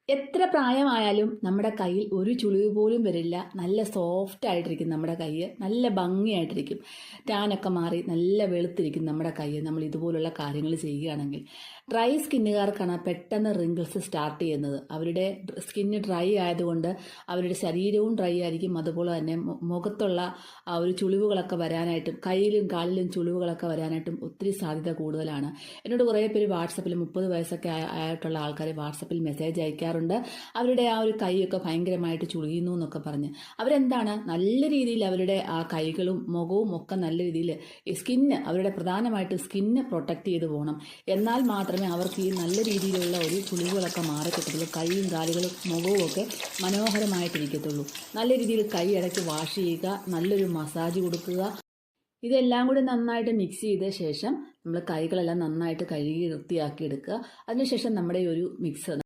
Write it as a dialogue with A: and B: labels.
A: എത്ര പ്രായമായാലും നമ്മുടെ കയ്യിൽ ഒരു ചുളിവ് പോലും വരില്ല. നല്ല സോഫ്റ്റ് ആയിട്ടിരിക്കും നമ്മുടെ കൈ, നല്ല ഭംഗിയായിട്ടിരിക്കും. ടാനൊക്കെ മാറി നല്ല വെളുത്തിരിക്കും നമ്മുടെ കൈ നമ്മൾ ഇതുപോലുള്ള കാര്യങ്ങൾ ചെയ്യുകയാണെങ്കിൽ. ഡ്രൈ സ്കിന്നുകാർക്കാണ് പെട്ടെന്ന് റിങ്കിൾസ് സ്റ്റാർട്ട് ചെയ്യുന്നത്. അവരുടെ സ്കിന്ന് ഡ്രൈ ആയതുകൊണ്ട് അവരുടെ ശരീരവും ഡ്രൈ ആയിരിക്കും. അതുപോലെ തന്നെ മുഖത്തുള്ള ആ ഒരു ചുളിവുകളൊക്കെ വരാനായിട്ടും കയ്യിലും കാലിലും ചുളിവുകളൊക്കെ വരാനായിട്ടും ഒത്തിരി സാധ്യത കൂടുതലാണ്. എന്നോട് കുറേ പേര് വാട്സപ്പിൽ 30 വയസ്സൊക്കെ ആയിട്ടുള്ള ആൾക്കാർ വാട്സപ്പിൽ മെസ്സേജ് അയക്കാറുണ്ട്. അവരുടെ ആ ഒരു കൈയൊക്കെ ഭയങ്കരമായിട്ട് ചുളിയുന്നു എന്നൊക്കെ പറഞ്ഞ് അവരെന്താണ് നല്ല രീതിയിൽ അവരുടെ ആ കൈകളും മുഖവും ഒക്കെ നല്ല രീതിയിൽ സ്കിന്ന് അവരുടെ പ്രധാനമായിട്ടും സ്കിന്ന് പ്രൊട്ടക്ട് ചെയ്ത് പോകണം. എന്നാൽ മാത്രമേ അവർക്ക് ഈ നല്ല രീതിയിലുള്ള ഒരു ചുളിവുകളൊക്കെ മാറിക്കിട്ടുള്ളൂ. കൈയും കാലുകളും മുഖവും ഒക്കെ മനോഹരമായിട്ടിരിക്കത്തുള്ളൂ. നല്ല രീതിയിൽ കൈ ഇടയ്ക്ക് വാഷ് ചെയ്യുക, നല്ലൊരു മസാജ് കൊടുക്കുക. ഇതെല്ലാം കൂടി നന്നായിട്ട് മിക്സ് ചെയ്ത ശേഷം നമ്മൾ കൈകളെല്ലാം നന്നായിട്ട് കഴുകി വൃത്തിയാക്കി എടുക്കുക. അതിനുശേഷം നമ്മുടെ ഒരു മിക്സ്